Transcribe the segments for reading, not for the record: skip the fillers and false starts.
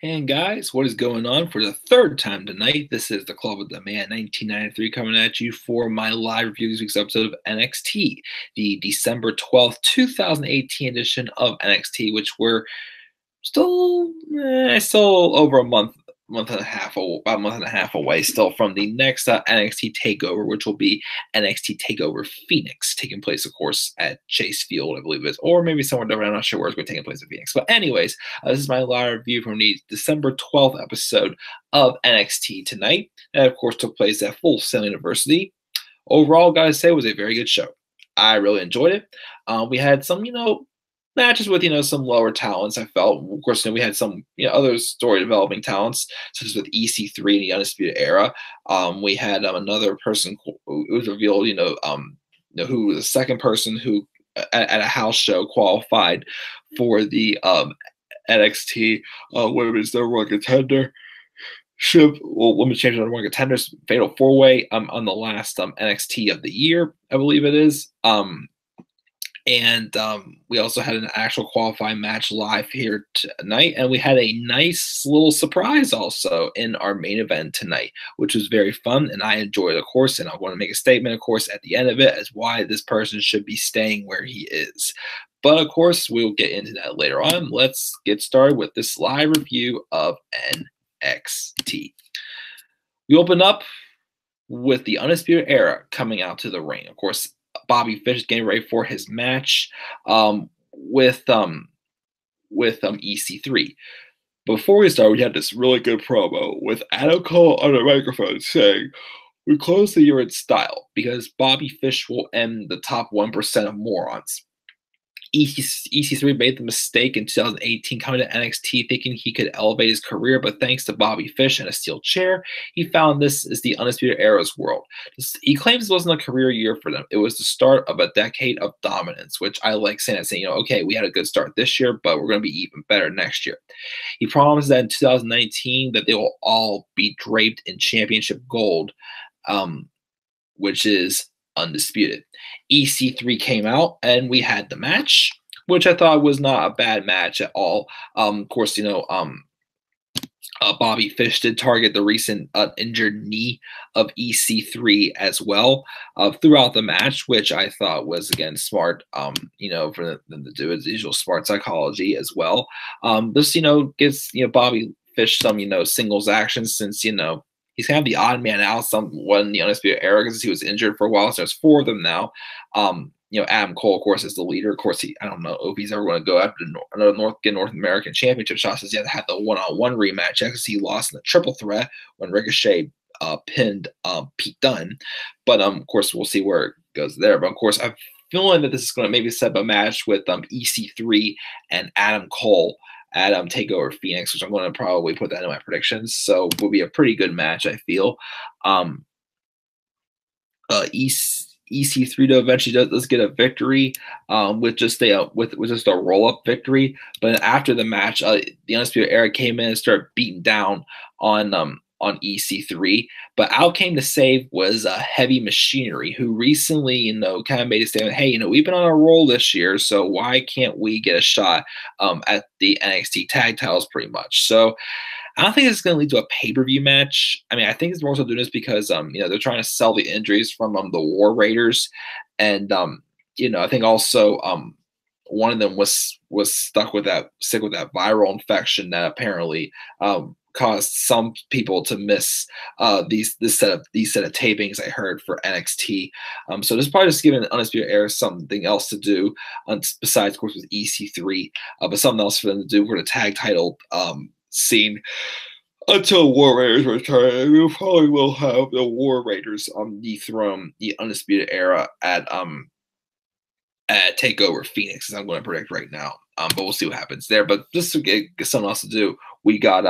And guys, what is going on for the third time tonight? This is the Club with the Man 1993 coming at you for my live review of this week's episode of NXT, the December 12th, 2018 edition of NXT, which we're still over about a month and a half away still from the next NXT takeover, which will be NXT Takeover Phoenix, taking place, of course, at Chase Field, I believe it is, or maybe somewhere different. I'm not sure where it's going to take place in Phoenix. But anyways, this is my live review from the December 12th episode of NXT tonight. That, of course, took place at Full Sail University. Overall, gotta say, it was a very good show. I really enjoyed it. We had some, matches with some lower talents. I felt, of course, we had some other story developing talents, such as with EC3 in the Undisputed Era. We had another person who was revealed, who was the second person who at a house show qualified for the NXT Women's Number One Contender. Women's Champion Number One Contenders Fatal 4-Way on the last NXT of the year, I believe it is. And we also had an actual qualifying match live here tonight. And we had a nice little surprise also in our main event tonight, which was very fun. And I enjoyed it, of course. And I want to make a statement, of course, at the end of it as why this person should be staying where he is. But, of course, we'll get into that later on. Let's get started with this live review of NXT. We open up with the Undisputed Era coming out to the ring. Of course, Bobby Fish getting ready for his match with EC3. Before we start, we had this really good promo with Adam Cole on the microphone saying, "We close the year in style because Bobby Fish will end the top 1% of morons." EC3 made the mistake in 2018 coming to NXT thinking he could elevate his career, but thanks to Bobby Fish and a steel chair, he found this is the Undisputed Era's world. He claims it wasn't a career year for them. It was the start of a decade of dominance, which I like saying, okay, we had a good start this year, but we're going to be even better next year. He promised that in 2019 that they will all be draped in championship gold, which is undisputed. EC3 came out and we had the match, which I thought was not a bad match at all. Of course, Bobby Fish did target the recent injured knee of EC3 as well throughout the match, which I thought was, again, smart, for them to do his usual smart psychology as well. This, gives, Bobby Fish some, singles action since, he's kind of the odd man out somewhat in the Undisputed Era because he was injured for a while. So there's 4 of them now. Adam Cole, of course, is the leader. Of course, I don't know if he's ever going to go after another North American Championship shot since he had to have the one-on-one rematch because he lost in the triple threat when Ricochet pinned Pete Dunne. But, of course, we'll see where it goes there. But, of course, I'm feeling that this is going to maybe set up a match with EC3 and Adam Cole at Takeover Phoenix, which I'm going to probably put that in my predictions. So it will be a pretty good match, I feel. EC3 though eventually does get a victory with just a roll-up victory. But after the match, the Undisputed Era came in and started beating down on EC3. But out came to save was Heavy Machinery, who recently, kind of made a statement, hey, we've been on a roll this year, so why can't we get a shot at the NXT tag titles pretty much? So I don't think it's going to lead to a pay-per-view match. I mean, I think it's more so doing this because, they're trying to sell the injuries from the War Raiders. And, I think also one of them was sick with that viral infection that apparently caused some people to miss these set of tapings I heard for NXT. So this is probably just giving Undisputed Era something else to do besides, of course, with EC3, but something else for them to do for the tag title scene until War Raiders return. We probably will have the War Raiders dethrone the Undisputed Era at Takeover Phoenix, as I'm going to predict right now. But we'll see what happens there. But just to get something else to do, we got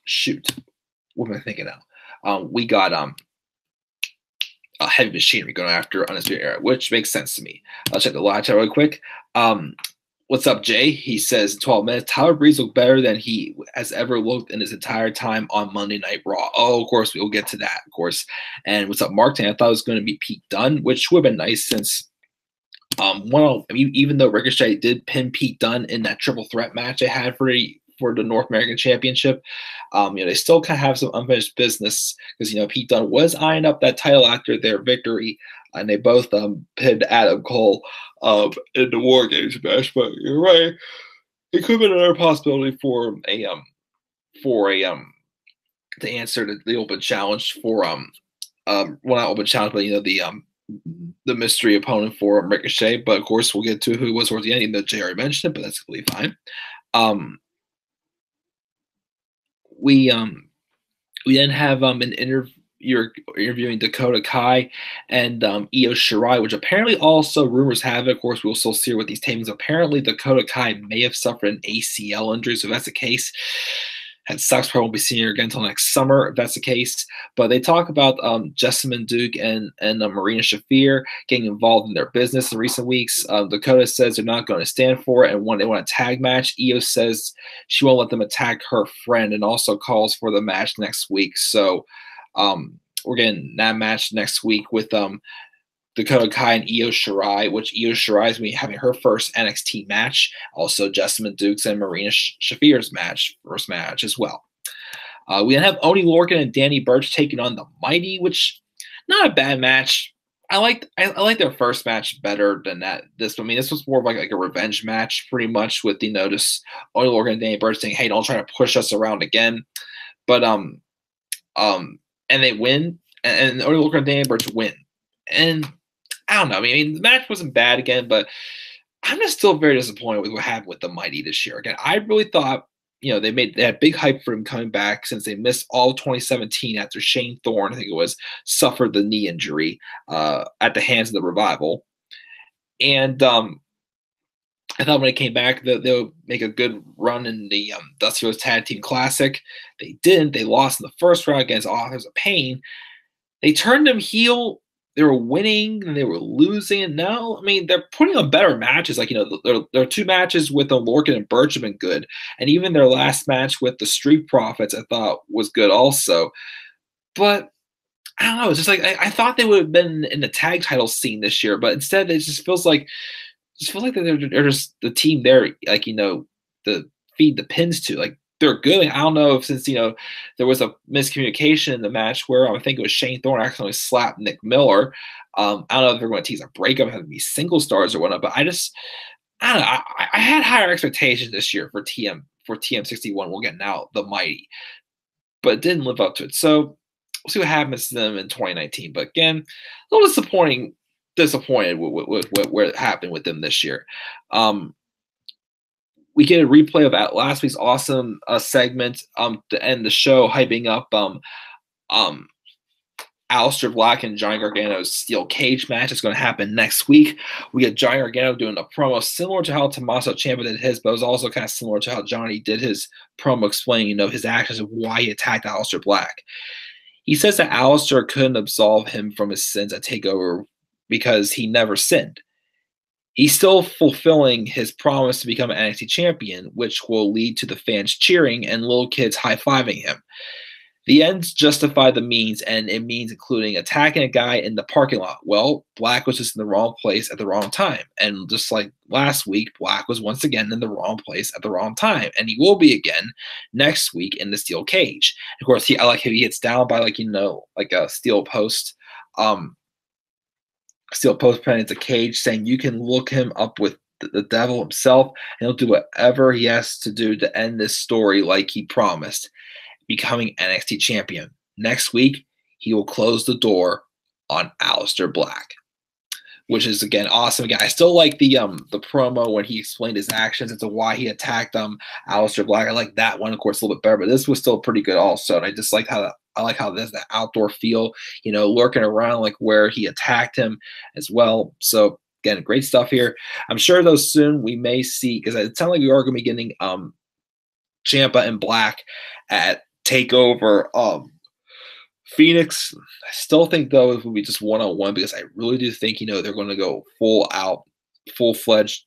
shoot, what am I thinking now? We got Heavy Machinery going after Undisputed Era, which makes sense to me. I'll check the live chat really quick. What's up, Jay? He says, 12 minutes. Tyler Breeze looked better than he has ever looked in his entire time on Monday Night Raw. Oh, of course, we'll get to that, of course. And what's up, Mark? I thought it was going to be Pete Dunne, which would have been nice since Even though Ricochet did pin Pete Dunne in that triple threat match they had for the North American Championship, they still kind of have some unfinished business because Pete Dunne was eyeing up that title after their victory, and they both pinned Adam Cole in the War Games match. But you're right, it could have been another possibility for a to answer the open challenge for well, not open challenge, but the mystery opponent for Ricochet. But of course, we'll get to who it was towards the end. Even though Jay already mentioned it, but that's completely fine. We then have you're interviewing Dakota Kai and Io Shirai, which apparently also rumors have it. Of course, we'll still see with these tapings. Apparently, Dakota Kai may have suffered an ACL injury. So if that's the case, that sucks. Probably won't be seeing her again until next summer if that's the case. But they talk about Jessamyn Duke and Marina Shafir getting involved in their business in recent weeks. Dakota says they're not going to stand for it, and when they want a tag match, Io says she won't let them attack her friend, and also calls for the match next week. So we're getting that match next week with Dakota Kai and Io Shirai, which Io Shirai is going to be having her first NXT match. Also, Jessamyn Dukes and Marina Shafir's first match as well. We then have Oney Lorcan and Danny Burch taking on the Mighty, which not a bad match. I like their first match better than that. This was more of like a revenge match, pretty much, with just Oney Lorcan and Danny Burch saying, "Hey, don't try to push us around again." But and they win, and Oney Lorcan and Danny Burch win, and I don't know. The match wasn't bad again, but I'm just still very disappointed with what happened with the Mighty this year. Again, I really thought, they had big hype for him coming back since they missed all of 2017 after Shane Thorne, I think it was, suffered the knee injury at the hands of the Revival. And I thought when they came back that they would make a good run in the Dusty Rhodes Tag Team Classic. They didn't. They lost in the first round against Authors of Pain. They turned them heel. They were winning and they were losing. And now, they're putting on better matches. Their two matches with Lorcan and Burch have been good. And even their last match with the Street Profits, I thought was good also. But I don't know. It's just like I thought they would have been in the tag title scene this year, but instead it just feels like they're just the team there, to feed the pins to. They're good. I don't know if since there was a miscommunication in the match where I think it was Shane Thorne accidentally slapped Nick Miller. I don't know if they're going to tease a breakup, have to be single stars or whatnot. But I don't know. I had higher expectations this year for TM61. We're getting out the Mighty, but it didn't live up to it. So we'll see what happens to them in 2019. But again, a little disappointed with what happened with them this year. We get a replay of last week's awesome segment to end the show, hyping up Aleister Black and Johnny Gargano's steel cage match. It's going to happen next week. We get Johnny Gargano doing a promo similar to how Tommaso Ciampa did his, but it was also kind of similar to how Johnny did his promo, explaining his actions and why he attacked Aleister Black. He says that Aleister couldn't absolve him from his sins at TakeOver because he never sinned. He's still fulfilling his promise to become an NXT champion, which will lead to the fans cheering and little kids high-fiving him. The ends justify the means, and it means including attacking a guy in the parking lot. Well, Black was just in the wrong place at the wrong time. And just like last week, Black was once again in the wrong place at the wrong time. And he will be again next week in the steel cage. Of course, I like how he gets down by a steel post. Steel post pen into cage, saying you can look him up with the devil himself, and he'll do whatever he has to do to end this story like he promised, becoming NXT champion. Next week, he will close the door on Aleister Black, which is, again, awesome. Again, I still like the promo when he explained his actions as to why he attacked Aleister Black. I like that one, of course, a little bit better, but this was still pretty good also. And I just like how there's that outdoor feel, lurking around where he attacked him as well. So again, great stuff here. I'm sure though soon we may see, because it sounds like we are going to be getting Ciampa and Black at TakeOver Phoenix. I still think though it will be just one-on-one, because I really do think they're going to go full-fledged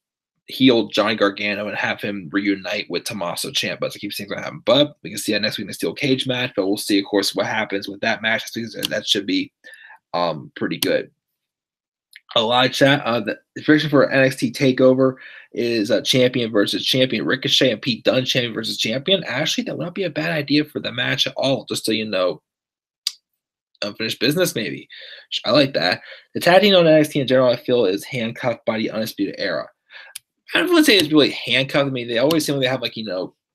heel Johnny Gargano and have him reunite with Tommaso Ciampa. So I keep seeing that happen. But we can see that next week in the steel cage match. But we'll see, of course, what happens with that match. That should be pretty good. A live chat. The prediction for NXT Takeover is champion versus champion, Ricochet and Pete Dunne, champion versus champion. Actually, that would not be a bad idea for the match at all. Just so you know, unfinished business maybe. I like that. The tag team on NXT in general, I feel, is handcuffed by the Undisputed Era. I don't want to say it's really handcuffed. I mean, they always seem like they have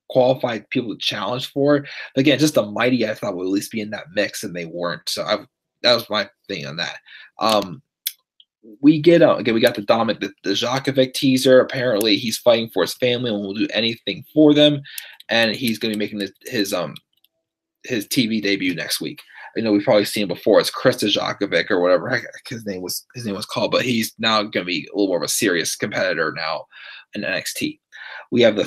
qualified people to challenge for it. But again, just the Mighty I thought would at least be in that mix, and they weren't. So that was my thing on that. We get again. We got the Dominic, the Djokovic teaser. Apparently, he's fighting for his family and will do anything for them. And he's going to be making his TV debut next week. I know we've probably seen him before. It's Chris Djokovic or whatever his name was called, but he's now going to be a little more of a serious competitor now in NXT. We have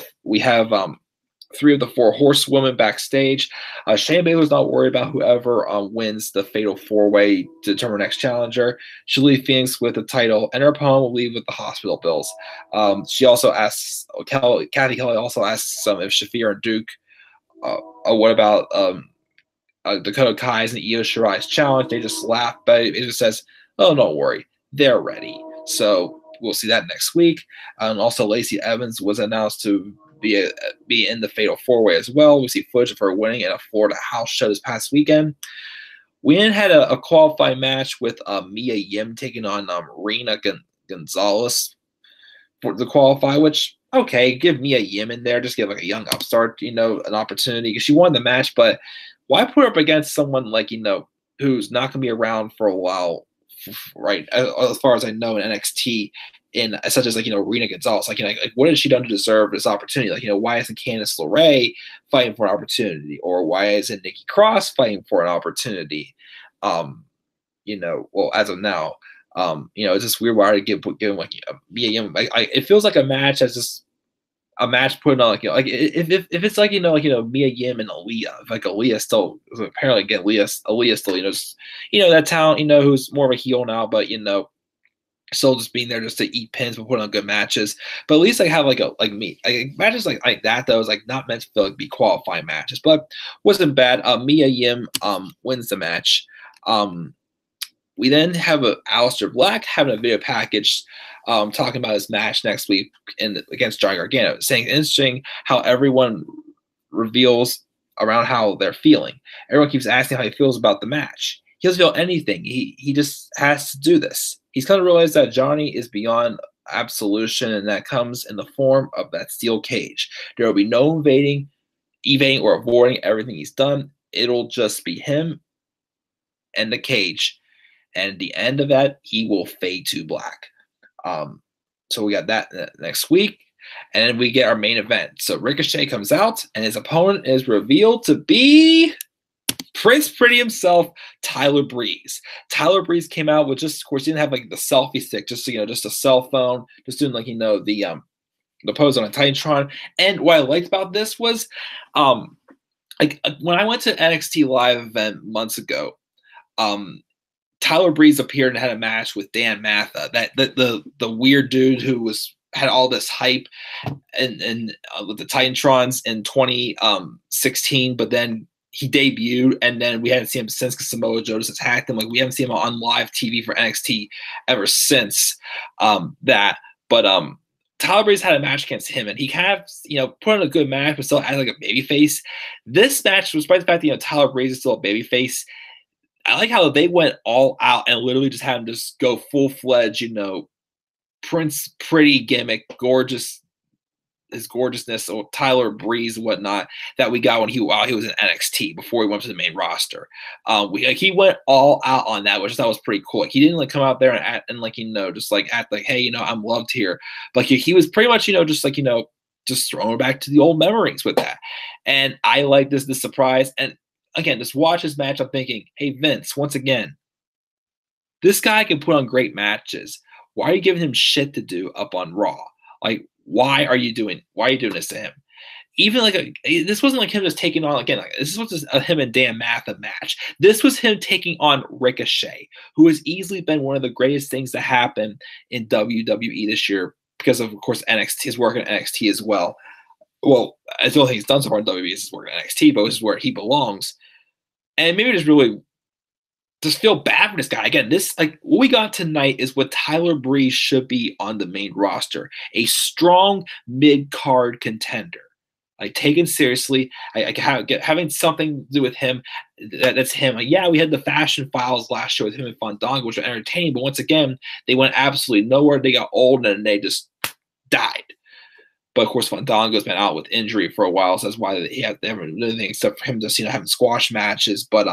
three of the four horsewomen backstage. Shayna Baszler's not worried about whoever wins the fatal four-way to determine next challenger. She'll leave Phoenix with the title, and her opponent will leave with the hospital bills. She also asks, Kathy Kelly also asks if Shafir and Duke, what about Dakota Kai's and Io Shirai's challenge? They just laugh, but it just says, oh, don't worry, they're ready. So we'll see that next week. And also, Lacey Evans was announced to be in the Fatal 4-Way as well. We see footage of her winning at a Florida house show this past weekend. We then had a qualifying match with Mia Yim taking on Rena Gonzalez for the qualify, which, okay, give Mia Yim in there. Just give a young upstart, an opportunity, because she won the match. But why put her up against someone who's not going to be around for a while, right? As far as I know, in NXT, such as Rena Gonzalez, what has she done to deserve this opportunity? Why isn't Candice LeRae fighting for an opportunity, or why isn't Nikki Cross fighting for an opportunity? Well, as of now, it's just weird why to give him Mia. It feels like a match that's just a match put on if it's Mia Yim and Aaliyah, if Aaliyah still apparently again Aaliyah still that talent who's more of a heel now, but still just being there just to eat pins but put on good matches. But at least have matches like that that was not meant to be qualifying matches, but wasn't bad. Mia Yim wins the match. We then have Aleister Black having a video package talking about his match next week against Johnny Gargano, saying it's interesting how everyone reveals around how they're feeling. Everyone keeps asking how he feels about the match. He doesn't feel anything. He just has to do this. He's come to realize that Johnny is beyond absolution, and that comes in the form of that steel cage. There will be no evading or avoiding everything he's done. It'll just be him and the cage. And at the end of that, he will fade to black. So we got that next week. And then we get our main event. So Ricochet comes out, and his opponent is revealed to be Prince Pretty himself, Tyler Breeze. Tyler Breeze came out with of course, he didn't have the selfie stick, just a cell phone, just doing the pose on a Titantron. And what I liked about this was, when I went to NXT live event months ago, Tyler Breeze appeared and had a match with Dan Matha, that the weird dude who had all this hype and with the Titantrons in 2016, but then he debuted, and then we haven't seen him since because Samoa Joe just attacked him. We haven't seen him on live TV for NXT ever since that. But Tyler Breeze had a match against him, and he kind of put on a good match, but still had a baby face. This match, despite the fact that Tyler Breeze is still a baby face, I like how they went all out and literally just had him just go full-fledged, Prince Pretty gimmick, his gorgeousness, or Tyler Breeze and whatnot that we got when he was in NXT before he went to the main roster. He went all out on that, which I thought was pretty cool. He didn't come out there and act hey, I'm loved here. But he was pretty much just throwing back to the old memories with that. And I like this surprise. And again, just watch this match. I'm thinking, hey Vince, once again, this guy can put on great matches. Why are you giving him shit to do up on Raw? Why are you doing this to him? Even this wasn't him just taking on this was just him and Dan Matha match. This was him taking on Ricochet, who has easily been one of the greatest things to happen in WWE this year because of course NXT, his work in NXT as well. Well, it's the only thing he's done so far in WWE is his work in NXT, but this is where he belongs. And maybe just really just feel bad for this guy. Again, this like what we got tonight is what Tyler Breeze should be on the main roster. A strong mid-card contender. Like taken seriously, having something to do with him. That's him. Like, yeah, we had the Fashion Files last year with him and Fandango, which were entertaining. But once again, they went absolutely nowhere. They got old and they just died. But of course, Fandango's been out with injury for a while, so that's why they haven't done anything except for him just having squash matches. But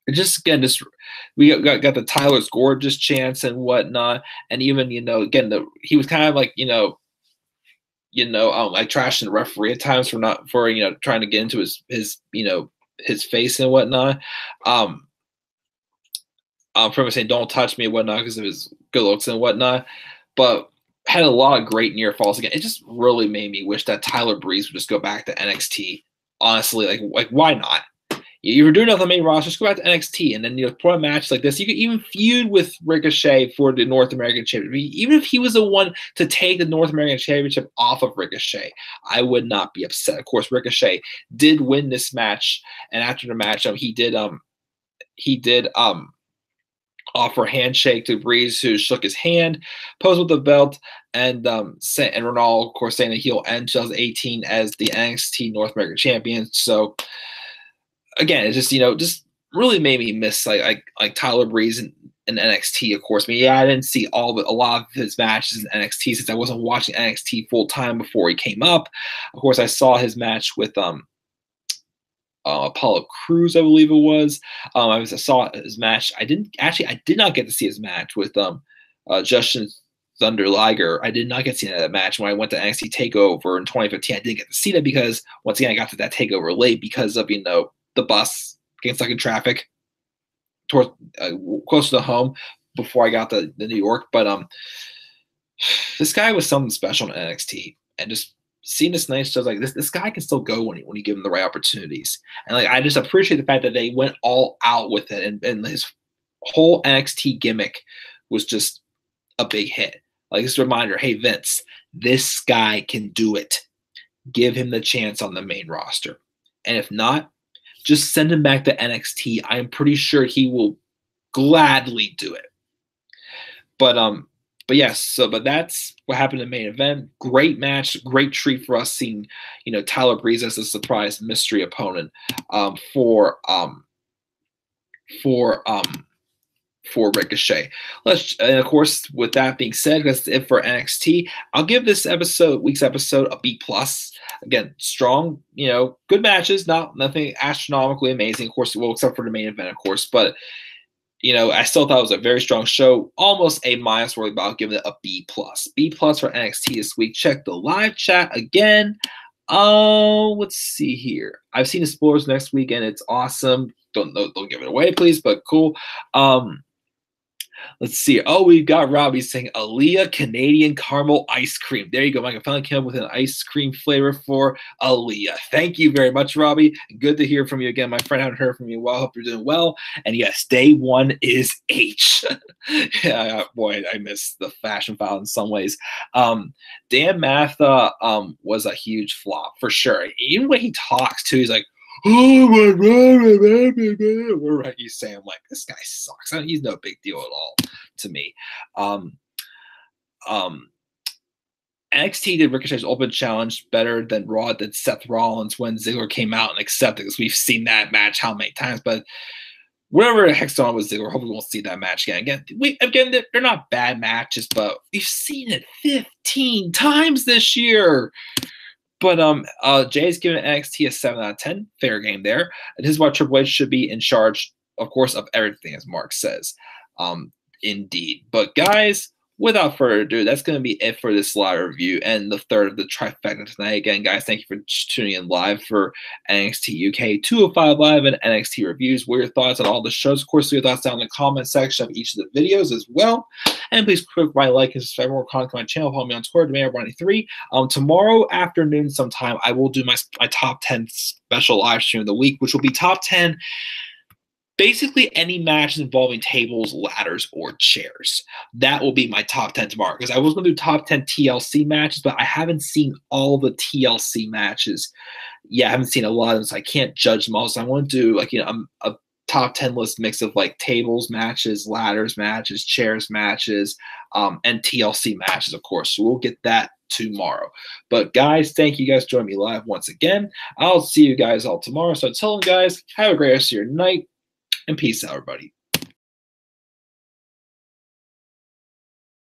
just again, just we got the Tyler's Gorgeous chance and whatnot, and even again he was kind of like I trashed the referee at times for trying to get into his face and whatnot. Pretty much saying don't touch me and whatnot because of his good looks and whatnot, but had a lot of great near falls again. It just really made me wish that Tyler Breeze would just go back to NXT. Honestly, like why not? You were doing it on the main roster, just go back to NXT, and then put a match like this. You could even feud with Ricochet for the North American Championship. Even if he was the one to take the North American Championship off of Ricochet, I would not be upset. Of course, Ricochet did win this match, and after the match, he did offer a handshake to Breeze, who shook his hand, posed with the belt, and Ronaldo, of course, saying that he'll end 2018 as the NXT North American Champion. So. Again, it's just really made me miss like Tyler Breeze in NXT. Of course, I mean, yeah, I didn't see a lot of his matches in NXT since I wasn't watching NXT full time before he came up. Of course, I saw his match with Apollo Crews, I believe it was. I saw his match. I did not get to see his match with Justin Thunder Liger. I did not get to see that match when I went to NXT Takeover in 2015. I didn't get to see that because once again I got to that Takeover late because of the bus getting stuck in traffic towards close to home before I got to New York. But this guy was something special in NXT, and just seeing this nice shows like this guy can still go when you give him the right opportunities. And like I just appreciate the fact that they went all out with it, and his whole NXT gimmick was just a big hit. Like this reminder, hey Vince, this guy can do it. Give him the chance on the main roster, and if not, just send him back to NXT. I'm pretty sure he will gladly do it. But yes, but that's what happened in the main event. Great match, great treat for us seeing, Tyler Breeze as a surprise mystery opponent for Ricochet. And of course, with that being said, that's it for NXT. I'll give this week's episode a B+. Again, strong, good matches, nothing astronomically amazing, of course, well, except for the main event, of course. But I still thought it was a very strong show, almost A- worthy, but I'll give it a B+. B+ for NXT this week. Check the live chat again. Let's see here. I've seen the spoilers next week, and it's awesome. Don't give it away, please, but cool. Let's see. Oh, we've got Robbie saying Aaliyah Canadian caramel ice cream. There you go, Mike. I finally came up with an ice cream flavor for Aaliyah. Thank you very much, Robbie. Good to hear from you again. My friend, I haven't heard from you in a while. Hope you're doing well. And yes, day one is H. Yeah, boy, I miss the Fashion File in some ways. Dan Matha was a huge flop for sure. Even when he talks too, he's like, oh my God, what he's saying? I'm like, this guy sucks. He's no big deal at all to me. NXT did Ricochet's open challenge better than Raw did Seth Rollins when Ziggler came out and accepted, because we've seen that match how many times. But whatever the heck's on with Ziggler, hopefully we won't see that match again. Again, they're not bad matches, but we've seen it 15 times this year. But Jay's giving NXT a 7 out of 10. Fair game there. And this is why Triple H should be in charge, of course, of everything, as Mark says. Indeed. But guys, without further ado, that's going to be it for this live review and the third of the trifecta tonight. Again, guys, thank you for tuning in live for NXT UK 205 Live and NXT Reviews. What are your thoughts on all the shows? Of course, leave your thoughts down in the comment section of each of the videos as well. And please click my like and subscribe for more content on my channel. Follow me on Twitter, Demand93. Tomorrow afternoon sometime, I will do my top 10 special live stream of the week, which will be top 10 basically any matches involving tables, ladders, or chairs. That will be my top 10 tomorrow, because I was going to do top 10 TLC matches, but I haven't seen all the TLC matches. Yeah, I haven't seen a lot of them, so I can't judge them all. So I want to do like a top 10 list mix of like tables matches, ladders matches, chairs matches, and TLC matches, of course. So we'll get that tomorrow. But guys, thank you guys for joining me live once again. I'll see you guys all tomorrow. So until then, guys, have a great rest of your night and peace out, everybody.